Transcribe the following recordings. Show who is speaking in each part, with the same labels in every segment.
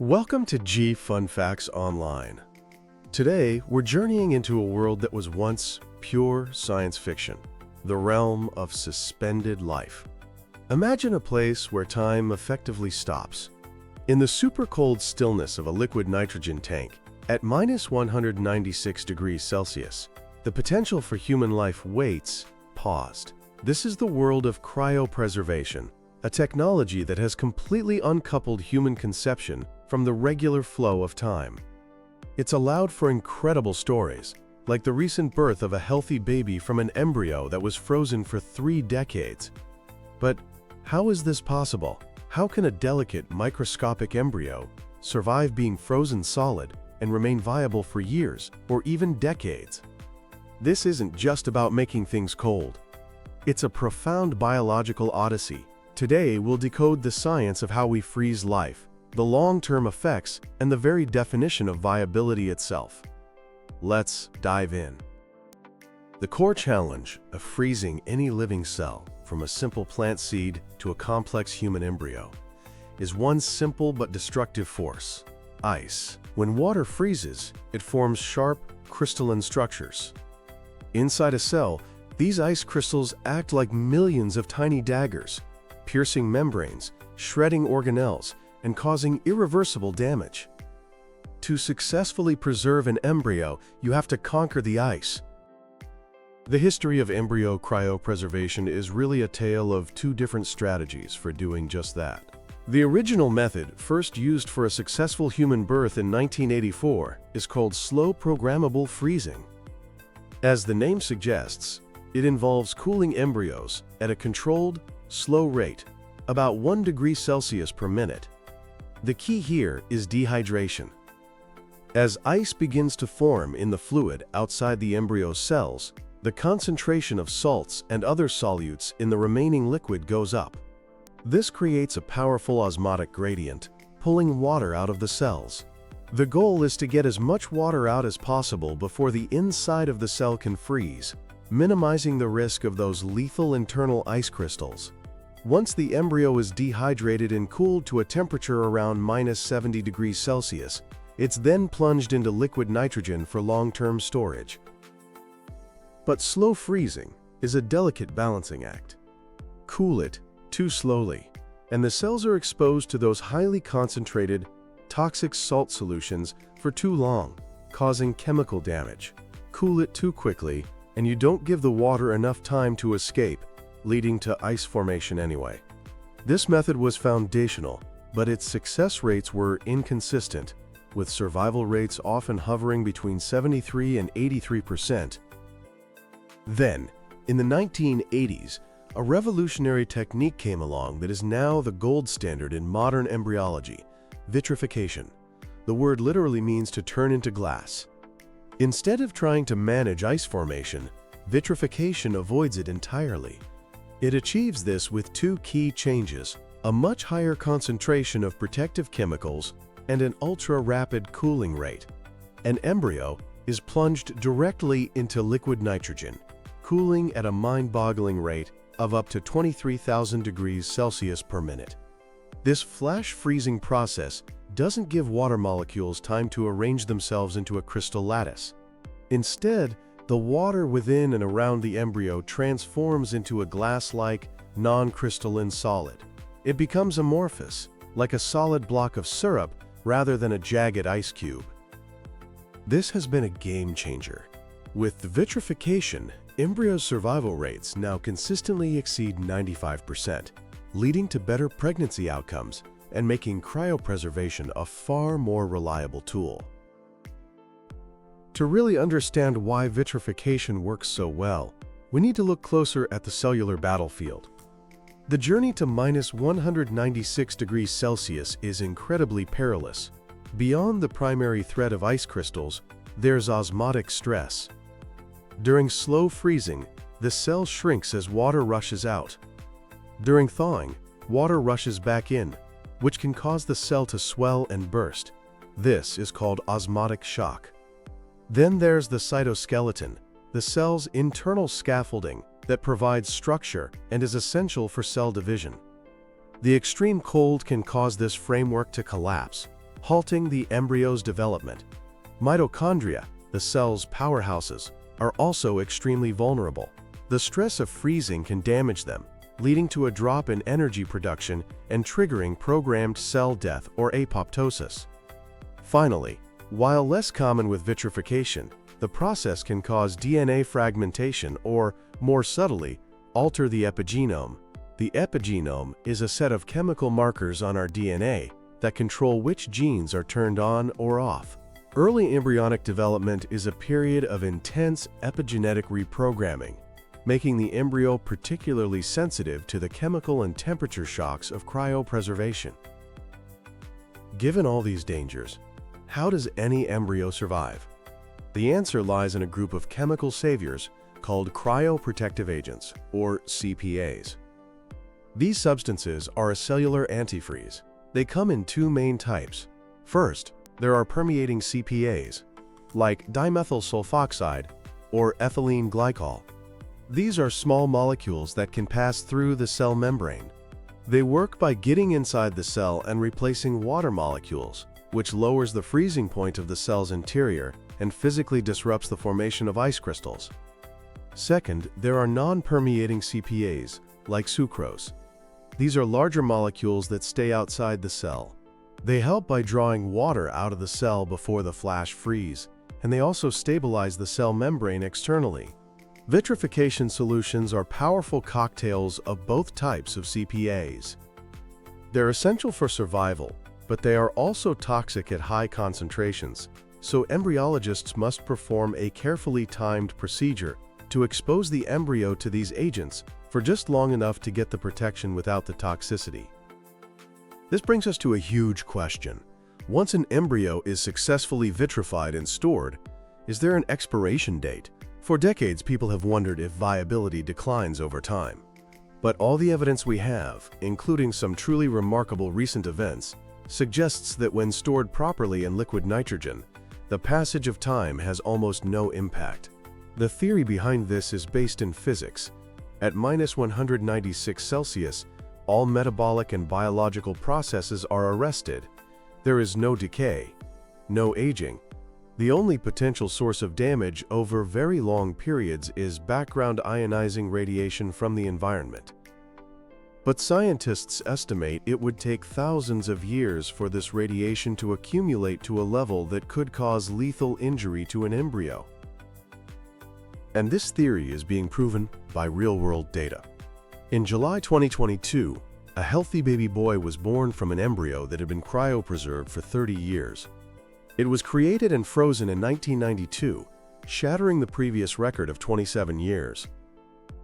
Speaker 1: Welcome to G Fun Facts Online. Today, we're journeying into a world that was once pure science fiction, the realm of suspended life. Imagine a place where time effectively stops. In the super cold stillness of a liquid nitrogen tank, at -196 degrees Celsius, the potential for human life waits, paused. This is the world of cryopreservation, a technology that has completely uncoupled human conception from the regular flow of time. It's allowed for incredible stories, like the recent birth of a healthy baby from an embryo that was frozen for 3 decades. But how is this possible? How can a delicate, microscopic embryo survive being frozen solid and remain viable for years or even decades? This isn't just about making things cold. It's a profound biological odyssey. Today, we'll decode the science of how we freeze life, the long-term effects, and the very definition of viability itself. Let's dive in. The core challenge of freezing any living cell, from a simple plant seed to a complex human embryo, is one simple but destructive force: ice. When water freezes, it forms sharp, crystalline structures. Inside a cell, these ice crystals act like millions of tiny daggers, piercing membranes, shredding organelles, and causing irreversible damage. To successfully preserve an embryo, you have to conquer the ice. The history of embryo cryopreservation is really a tale of 2 different strategies for doing just that. The original method, first used for a successful human birth in 1984, is called slow programmable freezing. As the name suggests, it involves cooling embryos at a controlled, slow rate, about 1 degree Celsius per minute. The key here is dehydration. As ice begins to form in the fluid outside the embryo cells, the concentration of salts and other solutes in the remaining liquid goes up. This creates a powerful osmotic gradient, pulling water out of the cells. The goal is to get as much water out as possible before the inside of the cell can freeze, minimizing the risk of those lethal internal ice crystals. Once the embryo is dehydrated and cooled to a temperature around -70 degrees Celsius, it's then plunged into liquid nitrogen for long-term storage. But slow freezing is a delicate balancing act. Cool it too slowly, and the cells are exposed to those highly concentrated, toxic salt solutions for too long, causing chemical damage. Cool it too quickly, and you don't give the water enough time to escape, leading to ice formation anyway. This method was foundational, but its success rates were inconsistent, with survival rates often hovering between 73 and 83%. Then, in the 1980s, a revolutionary technique came along that is now the gold standard in modern embryology: vitrification. The word literally means to turn into glass. Instead of trying to manage ice formation, vitrification avoids it entirely. It achieves this with 2 key changes: a much higher concentration of protective chemicals and an ultra-rapid cooling rate. An embryo is plunged directly into liquid nitrogen, cooling at a mind-boggling rate of up to 23,000 degrees Celsius per minute. This flash freezing process doesn't give water molecules time to arrange themselves into a crystal lattice. Instead, the water within and around the embryo transforms into a glass-like, non-crystalline solid. It becomes amorphous, like a solid block of syrup rather than a jagged ice cube. This has been a game changer. With the vitrification, embryo survival rates now consistently exceed 95%, leading to better pregnancy outcomes and making cryopreservation a far more reliable tool. To really understand why vitrification works so well, we need to look closer at the cellular battlefield. The journey to -196 degrees Celsius is incredibly perilous. Beyond the primary threat of ice crystals, there's osmotic stress. During slow freezing, the cell shrinks as water rushes out. During thawing, water rushes back in, which can cause the cell to swell and burst. This is called osmotic shock. Then there's the cytoskeleton, the cell's internal scaffolding that provides structure and is essential for cell division. The extreme cold can cause this framework to collapse, halting the embryo's development. Mitochondria, the cell's powerhouses, are also extremely vulnerable. The stress of freezing can damage them, leading to a drop in energy production and triggering programmed cell death or apoptosis. Finally, while less common with vitrification, the process can cause DNA fragmentation or, more subtly, alter the epigenome. The epigenome is a set of chemical markers on our DNA that control which genes are turned on or off. Early embryonic development is a period of intense epigenetic reprogramming, making the embryo particularly sensitive to the chemical and temperature shocks of cryopreservation. Given all these dangers, how does any embryo survive? The answer lies in a group of chemical saviors called cryoprotective agents, or CPAs. These substances are a cellular antifreeze. They come in two main types. First, there are permeating CPAs, like dimethyl sulfoxide or ethylene glycol. These are small molecules that can pass through the cell membrane. They work by getting inside the cell and replacing water molecules, which lowers the freezing point of the cell's interior and physically disrupts the formation of ice crystals. Second, there are non-permeating CPAs, like sucrose. These are larger molecules that stay outside the cell. They help by drawing water out of the cell before the flash freeze, and they also stabilize the cell membrane externally. Vitrification solutions are powerful cocktails of both types of CPAs. They're essential for survival, but they are also toxic at high concentrations, so embryologists must perform a carefully timed procedure to expose the embryo to these agents for just long enough to get the protection without the toxicity. This brings us to a huge question. Once an embryo is successfully vitrified and stored, is there an expiration date? For decades, people have wondered if viability declines over time. But all the evidence we have, including some truly remarkable recent events, suggests that when stored properly in liquid nitrogen, the passage of time has almost no impact. The theory behind this is based in physics. At -196 Celsius, all metabolic and biological processes are arrested. There is no decay, no aging. The only potential source of damage over very long periods is background ionizing radiation from the environment. But scientists estimate it would take thousands of years for this radiation to accumulate to a level that could cause lethal injury to an embryo. And this theory is being proven by real-world data. In July 2022, a healthy baby boy was born from an embryo that had been cryopreserved for 30 years. It was created and frozen in 1992, shattering the previous record of 27 years.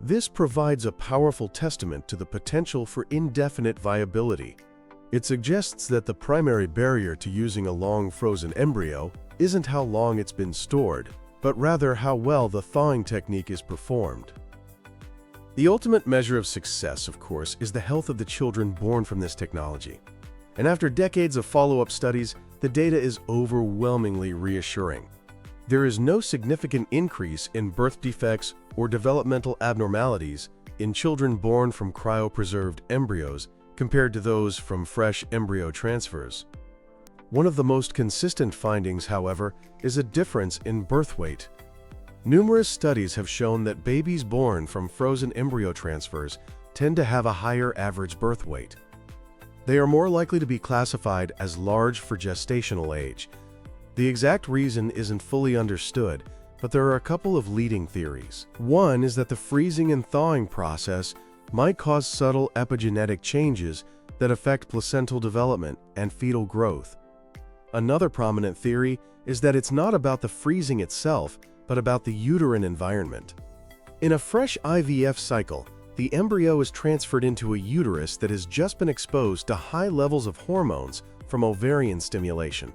Speaker 1: This provides a powerful testament to the potential for indefinite viability. It suggests that the primary barrier to using a long frozen embryo isn't how long it's been stored, but rather how well the thawing technique is performed. The ultimate measure of success, of course, is the health of the children born from this technology. And after decades of follow-up studies, the data is overwhelmingly reassuring. There is no significant increase in birth defects or developmental abnormalities in children born from cryopreserved embryos compared to those from fresh embryo transfers. One of the most consistent findings, however, is a difference in birth weight. Numerous studies have shown that babies born from frozen embryo transfers tend to have a higher average birth weight. They are more likely to be classified as large for gestational age. The exact reason isn't fully understood, but there are a couple of leading theories. One is that the freezing and thawing process might cause subtle epigenetic changes that affect placental development and fetal growth. Another prominent theory is that it's not about the freezing itself, but about the uterine environment. In a fresh IVF cycle, the embryo is transferred into a uterus that has just been exposed to high levels of hormones from ovarian stimulation.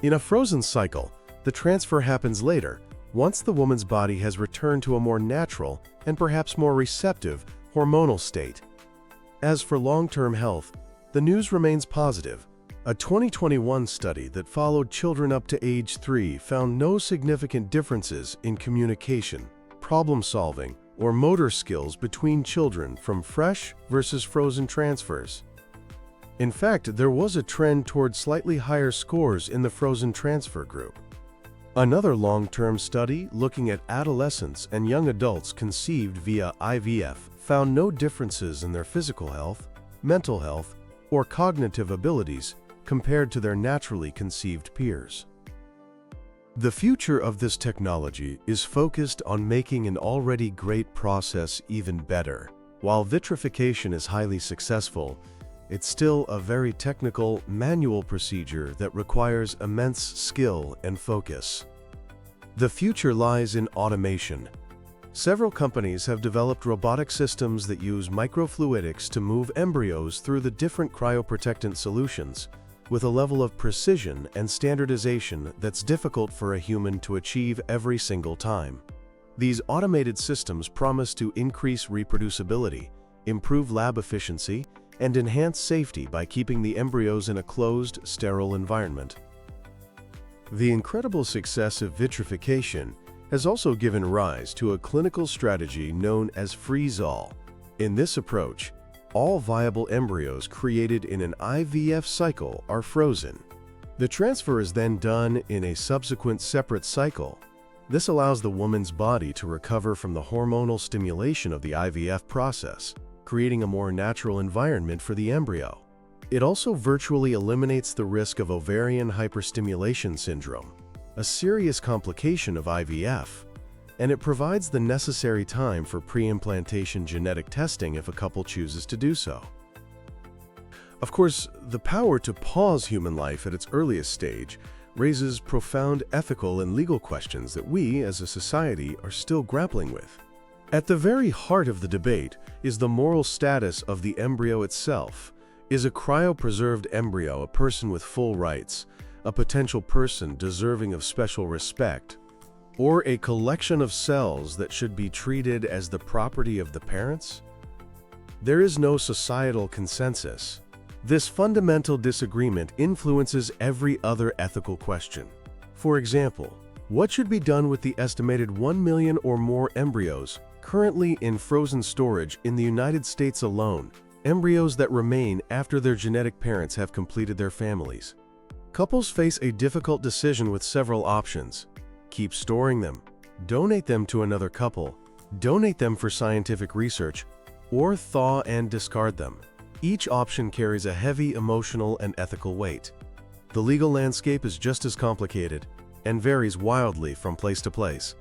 Speaker 1: In a frozen cycle, the transfer happens later, once the woman's body has returned to a more natural and perhaps more receptive hormonal state. As for long-term health, the news remains positive. A 2021 study that followed children up to age 3 found no significant differences in communication, problem-solving, or motor skills between children from fresh versus frozen transfers. In fact, there was a trend toward slightly higher scores in the frozen transfer group. Another long-term study looking at adolescents and young adults conceived via IVF found no differences in their physical health, mental health, or cognitive abilities compared to their naturally conceived peers. The future of this technology is focused on making an already great process even better. While vitrification is highly successful, it's still a very technical, manual procedure that requires immense skill and focus. The future lies in automation. Several companies have developed robotic systems that use microfluidics to move embryos through the different cryoprotectant solutions, with a level of precision and standardization that's difficult for a human to achieve every single time. These automated systems promise to increase reproducibility, improve lab efficiency, and enhance safety by keeping the embryos in a closed, sterile environment. The incredible success of vitrification has also given rise to a clinical strategy known as freeze-all. In this approach, all viable embryos created in an IVF cycle are frozen. The transfer is then done in a subsequent separate cycle. This allows the woman's body to recover from the hormonal stimulation of the IVF process, creating a more natural environment for the embryo. It also virtually eliminates the risk of ovarian hyperstimulation syndrome, a serious complication of IVF, and it provides the necessary time for pre-implantation genetic testing if a couple chooses to do so. Of course, the power to pause human life at its earliest stage raises profound ethical and legal questions that we, as a society, are still grappling with. At the very heart of the debate is the moral status of the embryo itself. Is a cryopreserved embryo a person with full rights, a potential person deserving of special respect, or a collection of cells that should be treated as the property of the parents? There is no societal consensus. This fundamental disagreement influences every other ethical question. For example, what should be done with the estimated 1 million or more embryos currently in frozen storage in the United States alone, embryos that remain after their genetic parents have completed their families? Couples face a difficult decision with several options. Keep storing them, donate them to another couple, donate them for scientific research, or thaw and discard them. Each option carries a heavy emotional and ethical weight. The legal landscape is just as complicated and varies wildly from place to place.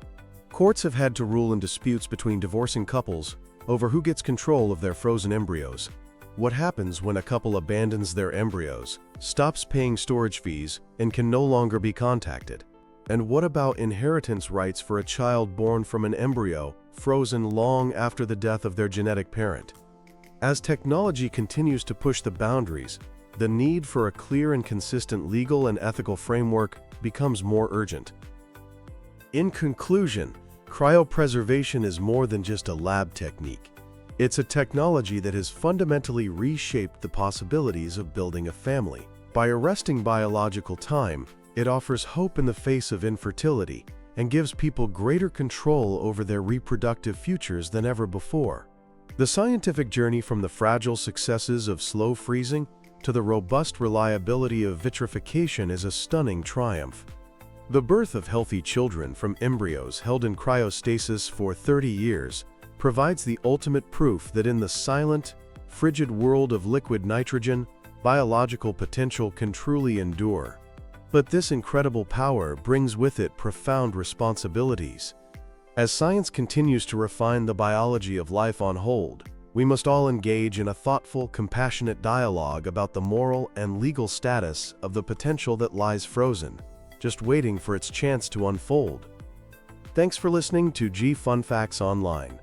Speaker 1: Courts have had to rule in disputes between divorcing couples over who gets control of their frozen embryos. What happens when a couple abandons their embryos, stops paying storage fees, and can no longer be contacted? And what about inheritance rights for a child born from an embryo frozen long after the death of their genetic parent? As technology continues to push the boundaries, the need for a clear and consistent legal and ethical framework becomes more urgent. In conclusion, cryopreservation is more than just a lab technique. It's a technology that has fundamentally reshaped the possibilities of building a family. By arresting biological time, it offers hope in the face of infertility and gives people greater control over their reproductive futures than ever before. The scientific journey from the fragile successes of slow freezing to the robust reliability of vitrification is a stunning triumph. The birth of healthy children from embryos held in cryostasis for 30 years provides the ultimate proof that in the silent, frigid world of liquid nitrogen, biological potential can truly endure. But this incredible power brings with it profound responsibilities. As science continues to refine the biology of life on hold, we must all engage in a thoughtful, compassionate dialogue about the moral and legal status of the potential that lies frozen, just waiting for its chance to unfold. Thanks for listening to Fun Facts Online.